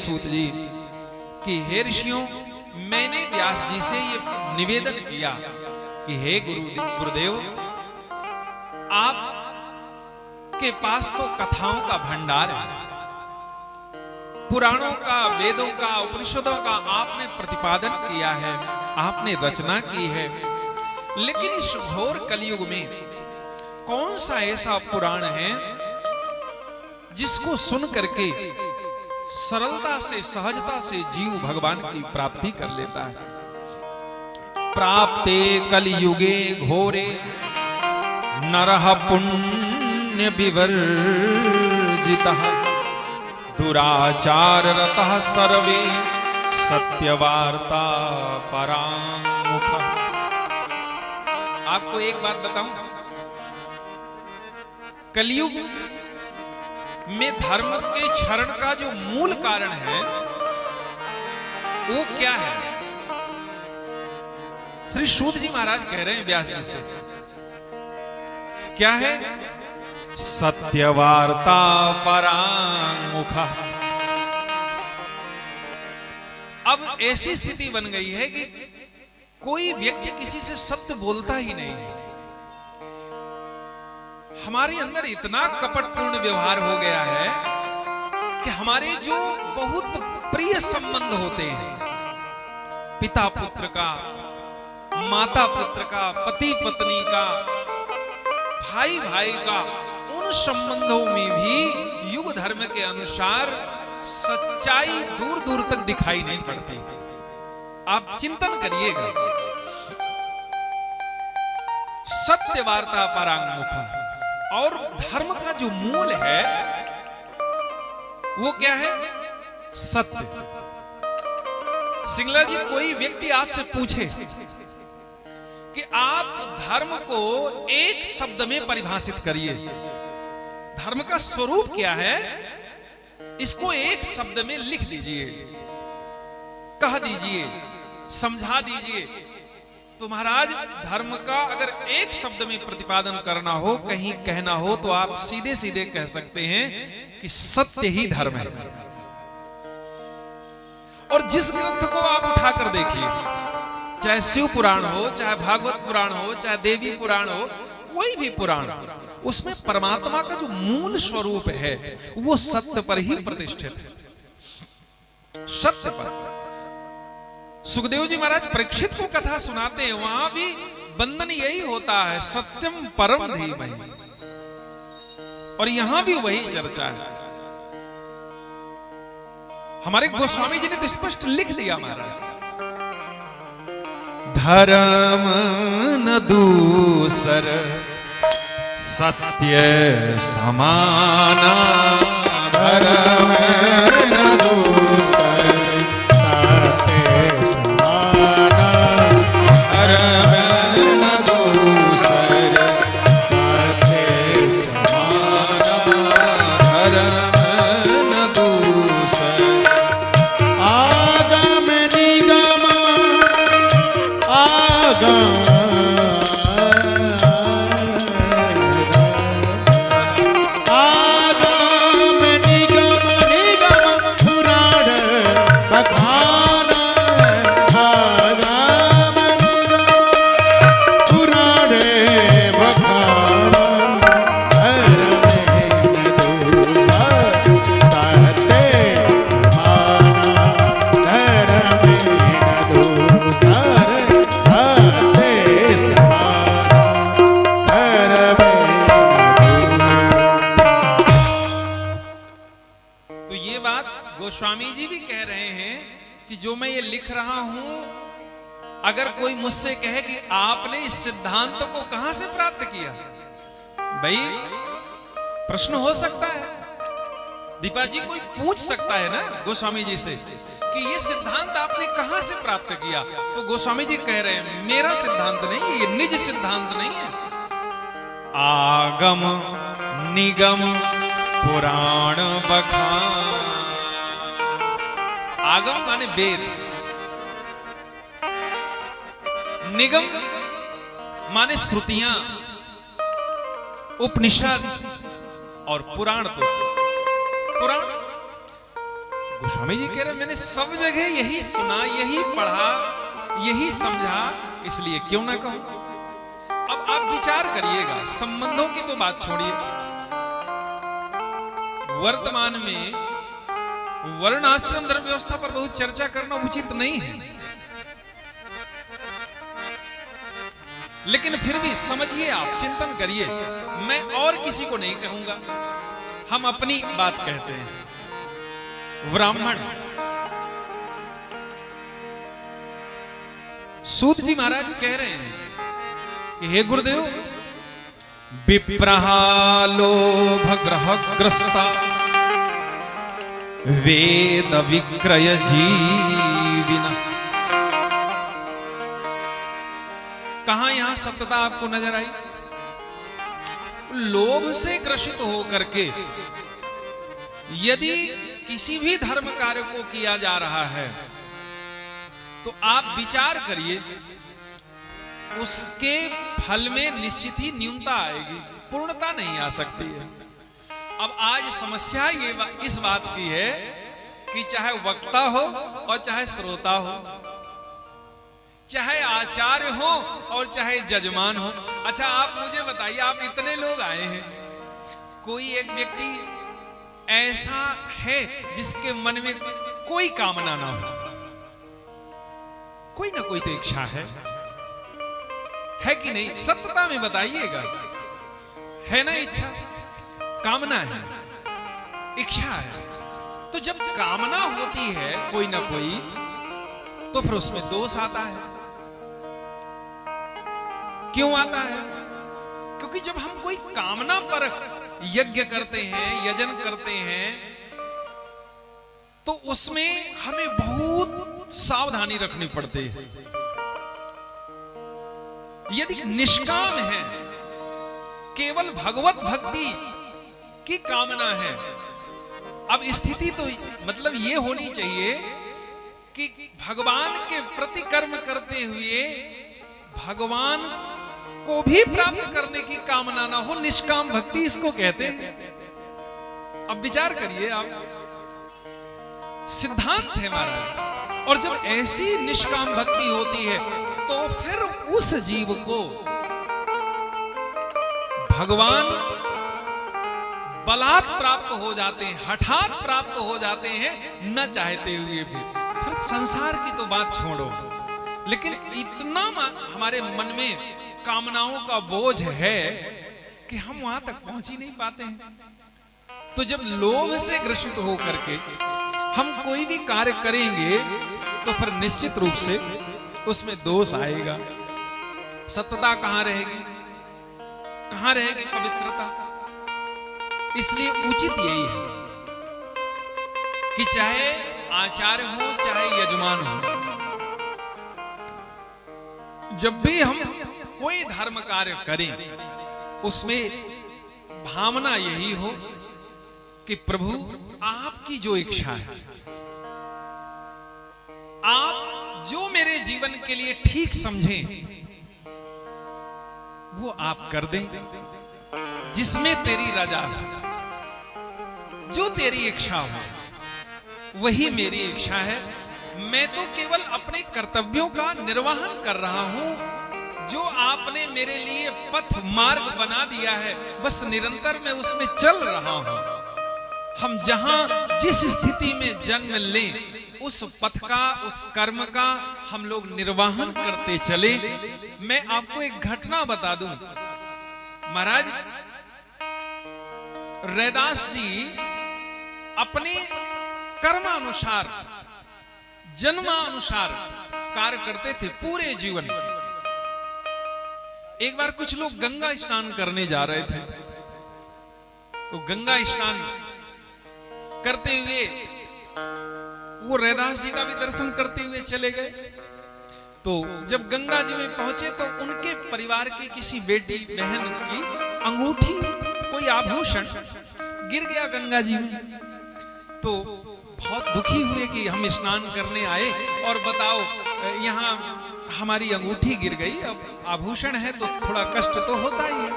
सूत जी कि हे ऋषियों, मैंने व्यास जी से ये निवेदन किया कि हे गुरुदेव, आप के पास तो कथाओं का भंडार है, पुराणों का, वेदों का, उपनिषदों का आपने प्रतिपादन किया है, आपने रचना की है, लेकिन इस घोर कलयुग में कौन सा ऐसा पुराण है जिसको सुन करके सरलता से, सहजता से जीव भगवान की प्राप्ति कर लेता है। प्राप्ते कलियुगे घोरे नरः पुण्य विवर्जितः दुराचार रतः सर्वे सत्यवार्ता परामुखः। आपको एक बात बताऊं, कलियुग में धर्म के क्षरण का जो मूल कारण है वो क्या है? श्री सूत जी महाराज कह रहे हैं व्यास जी से, क्या है? सत्यवार्ता परामुखः। अब ऐसी स्थिति बन गई है कि कोई व्यक्ति किसी से सत्य बोलता ही नहीं है। हमारे अंदर इतना कपटपूर्ण व्यवहार हो गया है कि हमारे जो बहुत प्रिय संबंध होते हैं, पिता पुत्र का, माता पुत्र का, पति पत्नी का, भाई भाई का, उन संबंधों में भी युग धर्म के अनुसार सच्चाई दूर दूर तक दिखाई नहीं पड़ती। आप चिंतन करिएगा। सत्यवार्ता परांगमुखः। और धर्म का जो मूल है वो क्या है? सत्य। सिंगला जी, कोई व्यक्ति आपसे पूछे कि आप धर्म को एक शब्द में परिभाषित करिए, धर्म का स्वरूप क्या है, इसको एक शब्द में लिख दीजिए, कह दीजिए, समझा दीजिए, तो महाराज धर्म का अगर एक शब्द में प्रतिपादन करना हो, कहीं कहना हो, तो आप सीधे सीधे कह सकते हैं कि सत्य ही धर्म है। और जिस ग्रंथ को आप उठाकर देखिए, चाहे शिव पुराण हो, चाहे भागवत पुराण हो, चाहे देवी पुराण हो, कोई भी पुराण, उसमें परमात्मा का जो मूल स्वरूप है वो सत्य पर ही प्रतिष्ठित है, सत्य पर। सुखदेव जी महाराज परीक्षित को कथा सुनाते हैं, वहां भी बंधन यही होता है, सत्यम परम धीमहि। और यहां भी वही चर्चा है। हमारे गोस्वामी जी ने तो स्पष्ट लिख दिया महाराज, धर्म न दूसर सत्य समाना, धर्म न दूसर गोस्वामी जी भी कह रहे हैं कि जो मैं ये लिख रहा हूं, अगर कोई मुझसे कहे कि आपने इस सिद्धांत को कहां से प्राप्त किया, भाई प्रश्न हो सकता है, दीपा जी कोई पूछ सकता है ना गोस्वामी जी से कि ये सिद्धांत आपने कहां से प्राप्त किया, तो गोस्वामी जी कह रहे हैं मेरा सिद्धांत नहीं, ये निज सिद्धांत नहीं है, आगम निगम पुराण बखान। आगम माने वेद, निगम माने श्रुतियां, उपनिषद, और पुराण। तो पुराण गोस्वामी जी कह रहे मैंने सब जगह यही सुना, यही पढ़ा, यही समझा, इसलिए क्यों ना कहूं। अब आप विचार करिएगा, संबंधों की तो बात छोड़िए, वर्तमान में वर्ण आश्रम धर्म व्यवस्था पर बहुत चर्चा करना उचित नहीं है, लेकिन फिर भी समझिए, आप चिंतन करिए। मैं और किसी को नहीं कहूंगा, हम अपनी बात कहते हैं। ब्राह्मण सूत जी महाराज कह रहे हैं कि हे गुरुदेव, विप्रहा लोभ ग्रहग्रस्ता वेद विक्रय जीविना। कहां यहां सत्यता आपको नजर आई? लोभ से ग्रसित होकर के यदि किसी भी धर्म कार्य को किया जा रहा है तो आप विचार करिए, उसके फल में निश्चित ही न्यूनता आएगी, पूर्णता नहीं आ सकती है। अब आज समस्या ये इस बात की है कि चाहे वक्ता हो और चाहे श्रोता हो, चाहे आचार्य हो और चाहे जजमान हो। अच्छा आप मुझे बताइए, आप इतने लोग आए हैं, कोई एक व्यक्ति ऐसा है जिसके मन में कोई कामना ना हो? कोई ना कोई तो इच्छा है कि नहीं? सत्यता में बताइएगा, है ना? इच्छा, कामना है, इच्छा है। तो जब कामना होती है कोई ना कोई, तो फिर उसमें दोष आता है। क्यों आता है? क्योंकि जब हम कोई कामना पर यज्ञ करते हैं, यजन करते हैं, तो उसमें हमें बहुत सावधानी रखनी पड़ती है। यदि निष्काम है, केवल भगवत भक्ति की कामना है, अब स्थिति तो मतलब ये होनी चाहिए कि भगवान के प्रति कर्म करते हुए भगवान को भी प्राप्त करने की कामना ना हो, निष्काम भक्ति इसको कहते हैं। अब विचार करिए आप, सिद्धांत है महाराज। और जब ऐसी निष्काम भक्ति होती है तो फिर उस जीव को भगवान बलात् प्राप्त हो जाते हैं, हठात प्राप्त हो जाते हैं, न चाहते हुए भी। फिर संसार की तो बात छोड़ो, लेकिन इतना हमारे मन में कामनाओं का बोझ है कि हम वहां तक पहुंच ही नहीं पाते हैं। तो जब लोभ से ग्रसित होकर के हम कोई भी कार्य करेंगे तो फिर निश्चित रूप से उसमें दोष आएगा। सत्यता कहां रहेगी, कहां रहेगी पवित्रता? इसलिए उचित यही है कि चाहे आचार्य हो चाहे यजमान हो, जब भी हम कोई धर्म कार्य करें उसमें भावना यही हो कि प्रभु आपकी जो इच्छा है, आप जो मेरे जीवन के लिए ठीक समझें वो आप कर दें, जिसमें तेरी रजा हो, जो तेरी इच्छा हो वही मेरी इच्छा है। मैं तो केवल अपने कर्तव्यों का निर्वहन कर रहा हूं, जो आपने मेरे लिए पथ मार्ग बना दिया है, बस निरंतर मैं उसमें चल रहा हूं। हम जहां जिस स्थिति में जन्म लें उस पथ का, उस कर्म का हम लोग निर्वहन करते चले। मैं आपको एक घटना बता दूं। महाराज रैदास जी अपने कर्मानुसार, जन्मानुसार कार्य करते थे पूरे जीवन। एक बार कुछ लोग गंगा स्नान करने जा रहे थे, तो गंगा स्नान करते हुए वो रैदास जी का भी दर्शन करते हुए चले गए। तो जब गंगा जी में पहुंचे तो उनके परिवार की किसी बेटी बहन की अंगूठी, कोई आभूषण गिर गया गंगा जी में। तो बहुत दुखी हुए कि हम स्नान करने आए और बताओ यहाँ हमारी अंगूठी गिर गई, अब आभूषण है तो थोड़ा कष्ट तो होता ही है।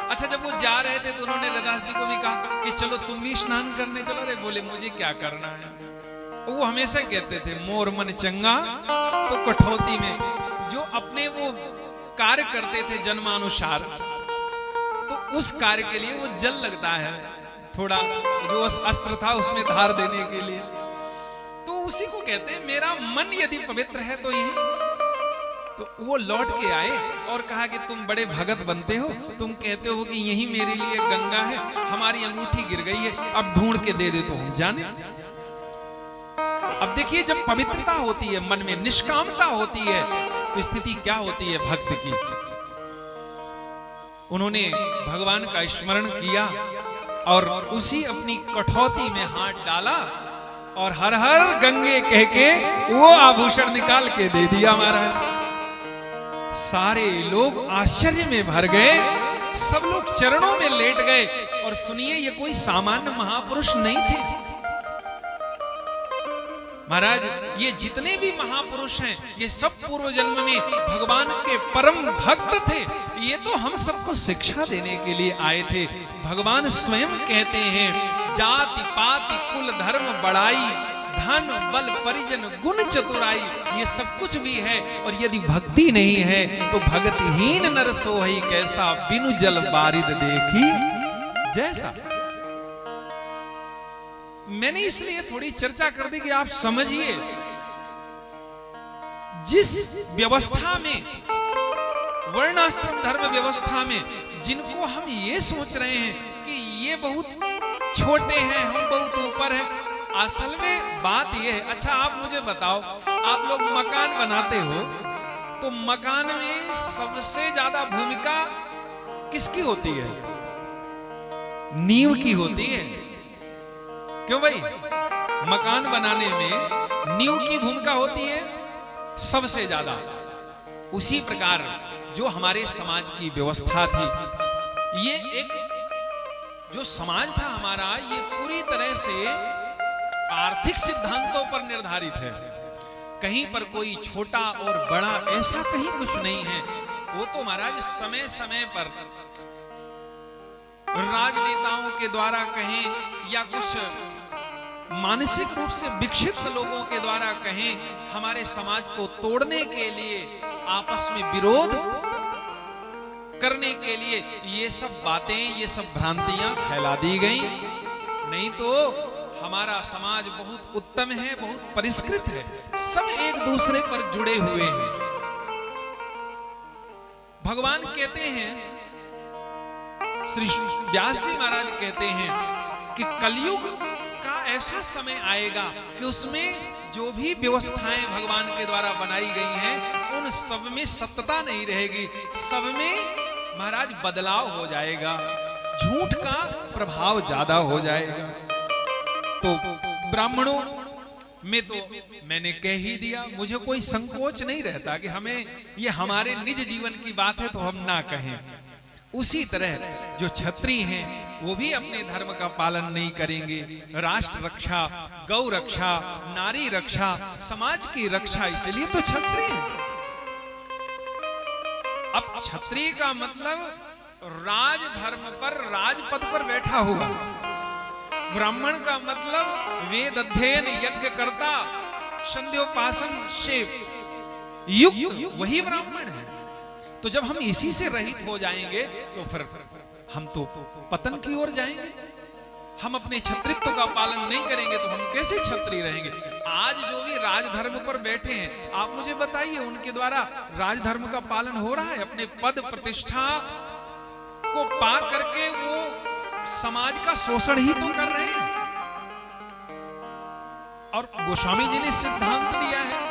अच्छा जब वो जा रहे थे तो उन्होंने रैदास जी को भी कहा कि चलो तुम भी स्नान करने चलो। रे बोले मुझे क्या करना है, वो हमेशा कहते थे मोर मन चंगा तो कठौती में। जो अपने वो कार्य करते थे जन्मानुसार, तो उस कार्य के लिए वो जल लगता है थोड़ा, जो अस्त्र था उसमें धार देने के लिए। तो उसी को कहते हैं मेरा मन यदि पवित्र है तो यही। तो वो लौट के आए और कहा कि तुम बड़े भगत बनते हो, तुम कहते हो कि यही मेरे लिए गंगा है, हमारी अंगूठी गिर गई है, अब ढूंढ के दे दे तो हम जाने। अब देखिए, जब पवित्रता होती है मन में, निष्कामता होती है, तो स्थिति क्या होती है भक्त की। उन्होंने भगवान का स्मरण किया और उसी अपनी कठौती में हाथ डाला और हर हर गंगे कह के वो आभूषण निकाल के दे दिया महाराज। सारे लोग आश्चर्य में भर गए, सब लोग चरणों में लेट गए। और सुनिए, ये कोई सामान्य महापुरुष नहीं थे महाराज। ये जितने भी महापुरुष हैं, ये सब पूर्व जन्म में भगवान के परम भक्त थे। ये तो हम सबको शिक्षा देने के लिए आए थे। भगवान स्वयं कहते हैं, जाति पाति कुल धर्म बड़ाई, धन बल परिजन गुण चतुराई, ये सब कुछ भी है। और यदि भक्ति नहीं है तो भक्तिहीन नर सोहई कैसा, बिनु जल बारिद देखी जैसा। मैंने इसलिए थोड़ी चर्चा कर दी कि आप समझिए, जिस व्यवस्था में, वर्णाश्रम धर्म व्यवस्था में, जिनको हम ये सोच रहे हैं कि ये बहुत छोटे हैं, हम बहुत ऊपर हैं, असल में बात ये है। अच्छा, आप मुझे बताओ, आप लोग मकान बनाते हो तो मकान में सबसे ज्यादा भूमिका किसकी होती है? नींव की होती है। क्यों भाई? मकान बनाने में नींव की भूमिका होती है सबसे ज्यादा। उसी प्रकार जो हमारे समाज की व्यवस्था थी, ये एक जो समाज था हमारा, ये पूरी तरह से आर्थिक सिद्धांतों पर निर्धारित है। कहीं पर कोई छोटा और बड़ा ऐसा कहीं कुछ नहीं है। वो तो महाराज समय समय पर राजनेताओं के द्वारा कहें या कुछ मानसिक रूप से विकसित लोगों के द्वारा कहें, हमारे समाज को तोड़ने के लिए, आपस में विरोध करने के लिए ये सब बातें, ये सब भ्रांतियां फैला दी गई। नहीं तो हमारा समाज बहुत उत्तम है, बहुत परिष्कृत है, सब एक दूसरे पर जुड़े हुए हैं। भगवान कहते हैं, श्री व्यास जी महाराज कहते हैं कि कलयुग का ऐसा समय आएगा कि उसमें जो भी व्यवस्थाएं भगवान के द्वारा बनाई गई हैं, उन सब में सत्यता नहीं रहेगी, सब में महाराज बदलाव हो जाएगा, झूठ का प्रभाव ज्यादा हो जाएगा। तो ब्राह्मणों में तो मैंने कह ही दिया, मुझे कोई संकोच नहीं रहता कि हमें ये हमारे निज जीवन की बात है तो हम ना कहें। उसी तरह जो क्षत्रिय हैं वो भी अपने धर्म का पालन नहीं करेंगे। राष्ट्र रक्षा, गौ रक्षा, नारी रक्षा, समाज की रक्षा, इसलिए तो क्षत्रिय हैं। अब क्षत्रिय का मतलब राज धर्म पर, राजपद पर बैठा हुआ। ब्राह्मण का मतलब वेद अध्ययन, यज्ञ करता, संध्योपासन से युक्त, वही ब्राह्मण है। तो जब हम इसी से रहित हो जाएंगे तो फिर हम तो पतन की ओर जाएंगे। हम अपने क्षत्रित्व का पालन नहीं करेंगे तो हम कैसे क्षत्रिय रहेंगे? आज जो भी राजधर्म पर बैठे हैं, आप मुझे बताइए, उनके द्वारा राजधर्म का पालन हो रहा है? अपने पद प्रतिष्ठा को पा करके वो समाज का शोषण ही तो कर रहे हैं। और गोस्वामी जी ने सिद्धांत दिया है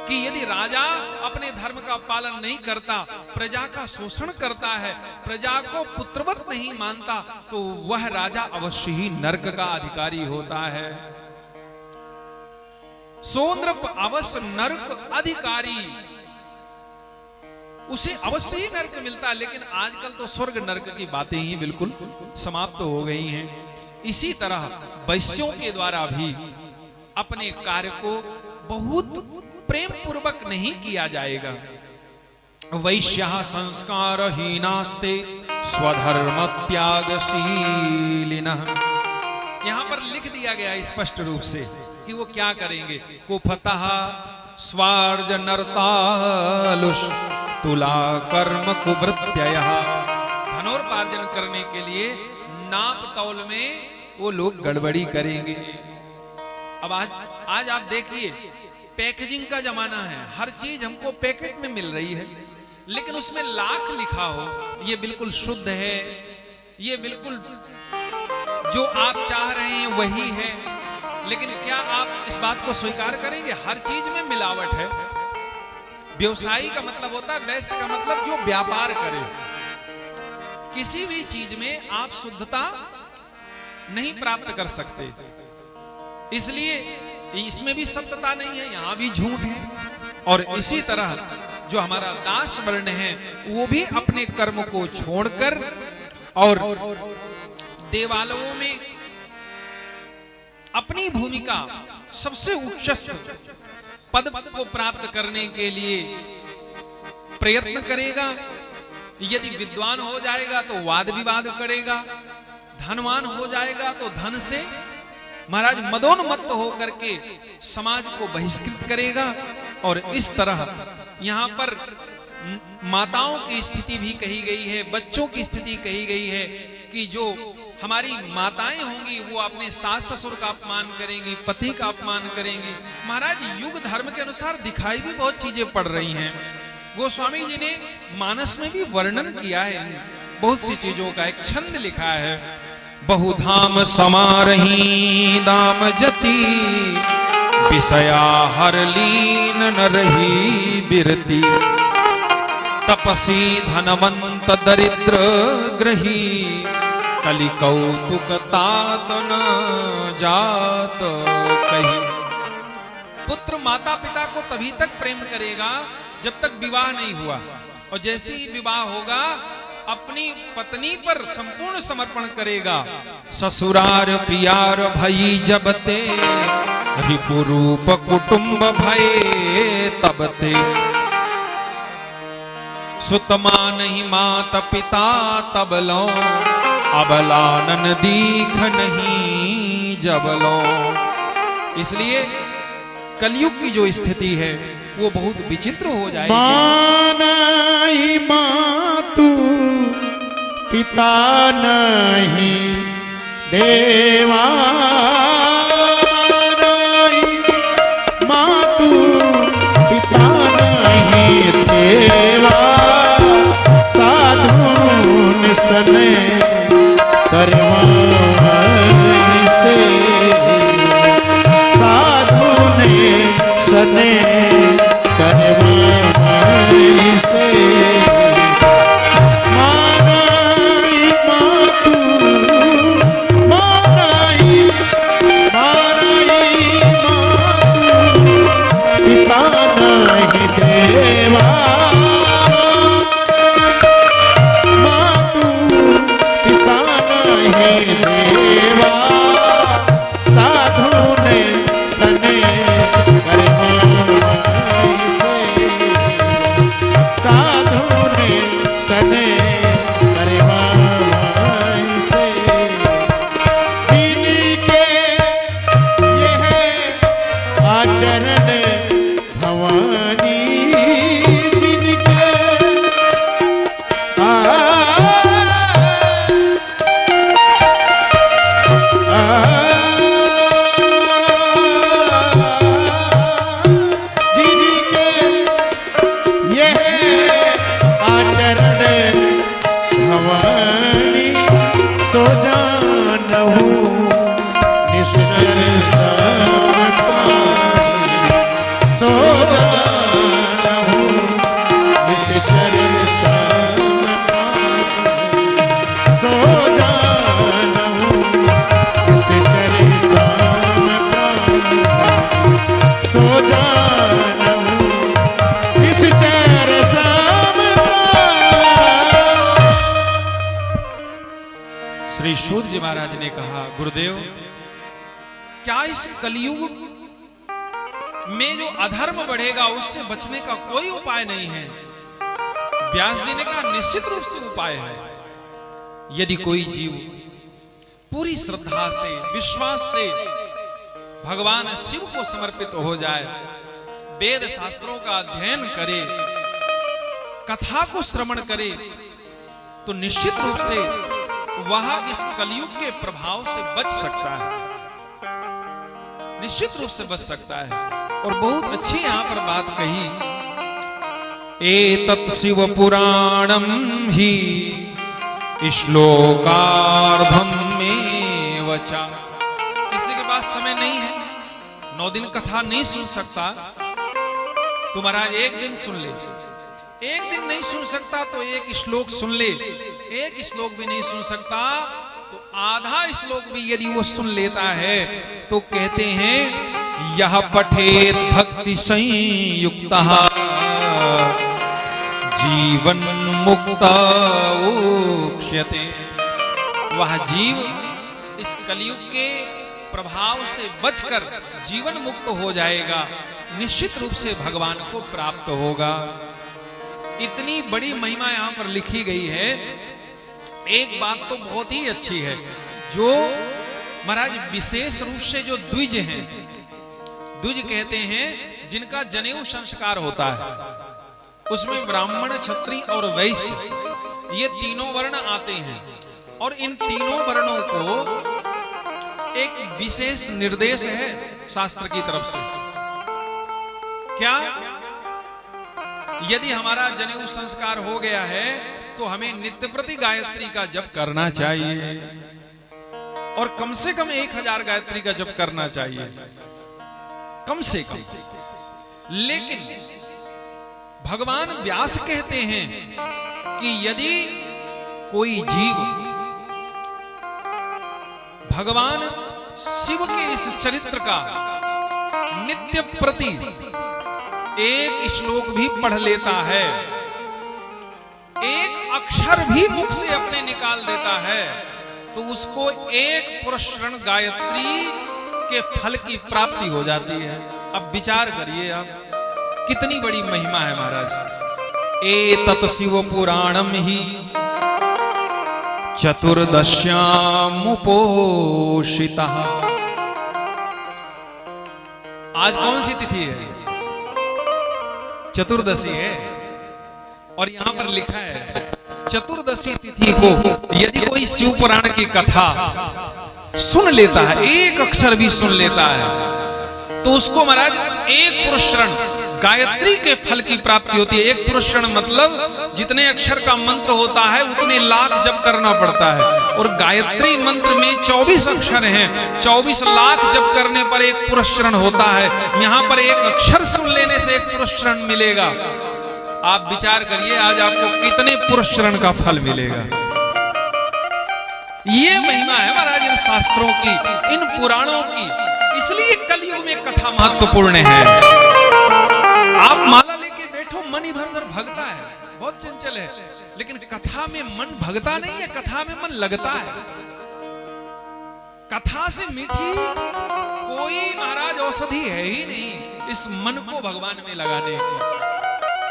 कि यदि राजा अपने धर्म का पालन नहीं करता, प्रजा का शोषण करता है, प्रजा को पुत्रवत नहीं मानता, तो वह राजा अवश्य ही नरक का अधिकारी होता है। सोनृप अवश्य नरक अधिकारी, उसे अवश्य ही नरक मिलता है। लेकिन आजकल तो स्वर्ग नरक की बातें ही बिल्कुल समाप्त हो गई हैं। इसी तरह वैश्यों के द्वारा भी अपने कार्य को बहुत प्रेम पूर्वक नहीं किया जाएगा। वैश्यः संस्कारहीनास्ते स्वधर्म त्यागशीलिनः यहां पर लिख दिया गया है स्पष्ट रूप से कि वो क्या करेंगे। कुफतः स्वार्ज नरतालुष तुला कर्म कुवृत्ययः। धनोपार्जन करने के लिए नाप तौल में वो लोग गड़बड़ी करेंगे। अब आज आप देखिए, पैकेजिंग का जमाना है, हर चीज हमको पैकेट में मिल रही है, लेकिन उसमें लाख लिखा हो, ये बिल्कुल शुद्ध है, ये बिल्कुल जो आप चाह रहे हैं वही है, लेकिन क्या आप इस बात को स्वीकार करेंगे? हर चीज में मिलावट है। व्यवसायी का मतलब होता है, वैश्य का मतलब जो व्यापार करे। किसी भी चीज में आप शुद्धता नहीं प्राप्त कर सकते, इसलिए इसमें भी सत्यता नहीं है, यहां भी झूठ है। और इसी तरह जो हमारा दास वर्ण है वो भी अपने कर्म को छोड़कर और देवालयों में अपनी भूमिका सबसे उच्चस्थ पद को प्राप्त करने के लिए प्रयत्न करेगा। यदि विद्वान हो जाएगा तो वाद विवाद करेगा, धनवान हो जाएगा तो धन से महाराज मदोन्मत्त होकर के समाज को बहिष्कृत करेगा। और इस तरह यहाँ पर माताओं की स्थिति भी कही गई है, बच्चों की स्थिति कही गई है कि जो हमारी माताएं होंगी वो अपने सास ससुर का अपमान करेंगी, पति का अपमान करेंगी। महाराज युग धर्म के अनुसार दिखाई भी बहुत चीजें पड़ रही हैं। गोस्वामी जी ने मानस में भी वर्णन किया है बहुत सी चीजों का, एक छंद लिखा है। बहुधाम समारही दाम जति विषया हर लीन न रही बिरती तपसी धनवंत दरिद्र ग्रही कलि कौतुक तात न जात कही। पुत्र माता पिता को तभी तक प्रेम करेगा जब तक विवाह नहीं हुआ, और जैसे ही विवाह होगा अपनी पत्नी पर संपूर्ण समर्पण करेगा। ससुरार पियार भई जब ते रिपुरूप कुटुंब भये तब ते सुतमा नहीं मात पिता तब लो अबलानन दीख नहीं जब लो। इसलिए कलयुग की जो स्थिति है वो बहुत विचित्र हो जाएगी। मानाई मातु पिता नहीं देवा, मातु पिता नहीं देवा, साधु सने करवाई से, साधु ने सने करवाई से। मानाई मातु मानाई मानाई मातु पिता नहीं देवा, मातु पिता नहीं देवा, साधु ने सने करवाई से, साधु ने सने करवाई से। जिनके यह आचरण भवानी, जिनके भवानी सो जानहु निश्चर समपानी, सो जानहु निश्चर समपानी, सो जानहु निश्चर समपानी, सो जानहु निश्चर श्री सूत जी महाराज ने कहा, गुरुदेव क्या इस कलयुग में जो अधर्म बढ़ेगा उससे बचने का कोई उपाय नहीं है? व्यास जी ने कहा, निश्चित रूप से उपाय है। यदि कोई जीव पूरी श्रद्धा से, विश्वास से भगवान शिव को समर्पित हो जाए, वेद शास्त्रों का अध्ययन करे, कथा को श्रवण करे, तो निश्चित रूप से वह इस कलयुग के प्रभाव से बच सकता है, निश्चित रूप से बच सकता है। और बहुत अच्छी यहां पर बात कही, एतत् शिव पुराणम ही श्लोकार्धम में वचा। किसी के पास समय नहीं है, 9 दिन कथा नहीं सुन सकता, तो महाराज एक दिन सुन ले, एक दिन नहीं सुन सकता तो एक श्लोक सुन ले, एक श्लोक भी नहीं सुन सकता तो आधा श्लोक भी यदि वो सुन लेता है तो कहते हैं यह पठेत भक्ति संयुक्तः जीवन मुक्त उच्यते। वह जीव इस कलयुग के प्रभाव से बचकर जीवन मुक्त हो जाएगा, निश्चित रूप से भगवान को प्राप्त होगा। इतनी बड़ी महिमा यहां पर लिखी गई है। एक बात तो बहुत ही अच्छी है, जो महाराज विशेष रूप से जो द्विज हैं, द्विज कहते हैं जिनका जनेऊ संस्कार होता है, उसमें ब्राह्मण, क्षत्रिय और वैश्य ये तीनों वर्ण आते हैं, और इन तीनों वर्णों को एक विशेष निर्देश है शास्त्र की तरफ से। क्या? यदि हमारा जनेऊ संस्कार हो गया है तो हमें नित्य प्रति गायत्री का जप करना चाहिए, और कम से कम 1000 गायत्री का जप करना चाहिए, कम से कम। लेकिन भगवान व्यास कहते हैं कि यदि कोई जीव भगवान शिव के इस चरित्र का नित्य प्रति एक श्लोक भी पढ़ लेता है, एक अक्षर भी मुख से अपने निकाल देता है, तो उसको 1 पुरस्रण गायत्री के फल की प्राप्ति हो जाती है। अब विचार करिए आप, कितनी बड़ी महिमा है महाराज। एतत् शिव पुराणम ही चतुर्दश्याम उपोषितः। आज कौन सी तिथि है? चतुर्दशी है, और यहां पर लिखा है चतुर्दशी तिथि को यदि कोई शिव पुराण की कथा सुन लेता है, एक अक्षर भी सुन लेता है, तो उसको महाराज 1 पुरस्रण गायत्री के फल की प्राप्ति होती है। 1 पुरस्रण मतलब जितने अक्षर का मंत्र होता है उतने लाख जप करना पड़ता है, और गायत्री मंत्र में 24 अक्षर हैं, 24 लाख जप करने पर 1 पुरस्रण होता है। यहां पर 1 अक्षर सुन लेने से 1 पुरस्रण मिलेगा। आप विचार करिए आज आपको कितने पुरस्रण का फल मिलेगा। ये महिमा है महाराज इन शास्त्रों की, इन पुराणों की, इसलिए कलयुग में कथा महत्वपूर्ण है। आप माला लेके बैठो, मन इधर उधर भगता है, बहुत चंचल है, लेकिन कथा में मन भगता नहीं है, कथा में मन लगता है। कथा से मीठी कोई महाराज औषधि है ही नहीं इस मन को भगवान में लगाने की।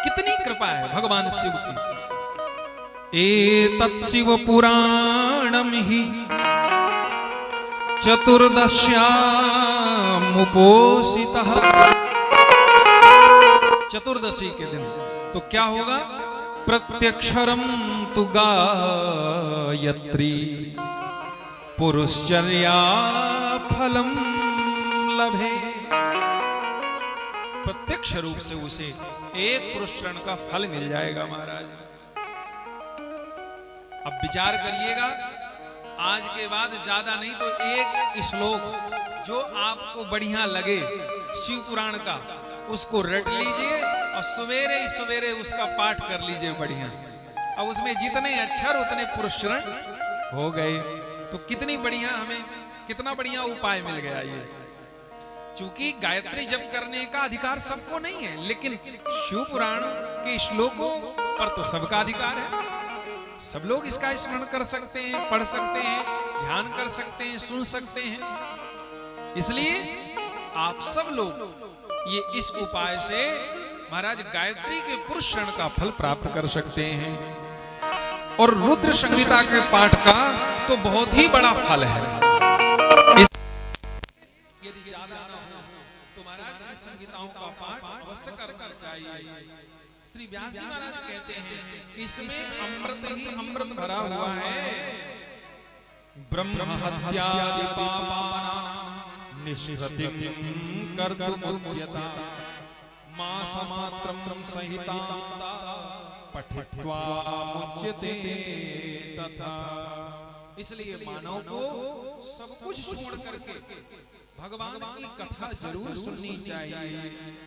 कितनी कृपा है भगवान शिव की। एतत् शिव पुराणम ही चतुर्दश्याम उपोषितः। चतुर्दशी के दिन तो क्या होगा? प्रत्यक्षरम तु गायत्री पुरुषचर्या फलम लभे। प्रत्यक्ष रूप से उसे 1 पुरस्रण का फल मिल जाएगा महाराज। अब विचार करिएगा, आज के बाद ज्यादा नहीं तो 1 श्लोक जो आपको बढ़िया लगे शिव पुराण का, उसको रट लीजिए और सवेरे ही सवेरे उसका पाठ कर लीजिए बढ़िया। अब उसमें जितने अक्षर उतने पुरस्रण हो गए, तो कितनी बढ़िया, हमें कितना बढ़िया उपाय मिल गया ये। चूंकि गायत्री जप करने का अधिकार सबको नहीं है, लेकिन शिव पुराण के श्लोकों पर तो सबका अधिकार है। सब लोग इसका स्मरण कर सकते हैं, पढ़ सकते हैं, ध्यान कर सकते हैं, सुन सकते हैं। इसलिए आप सब लोग ये इस उपाय से महाराज गायत्री के पुरस्रण का फल प्राप्त कर सकते हैं। और रुद्र संहिता के पाठ का तो बहुत ही बड़ा फल है। यदि ज्यादा न हो तो महाराज इन संगीताओं का पाठ अवश्य कर चाहिए। श्री व्यास जी महाराज कहते हैं इसमें अमृत ही अमृत भरा हुआ है। ब्रह्म हत्यादि पापानां निष्कृतिं कर्तुमुद्यता मासमात्रं सहितां पठित्वा मुच्यते तथा। इसलिए मानव को सब कुछ छोड़ करके भगवान की कथा जरूर सुननी चाहिए।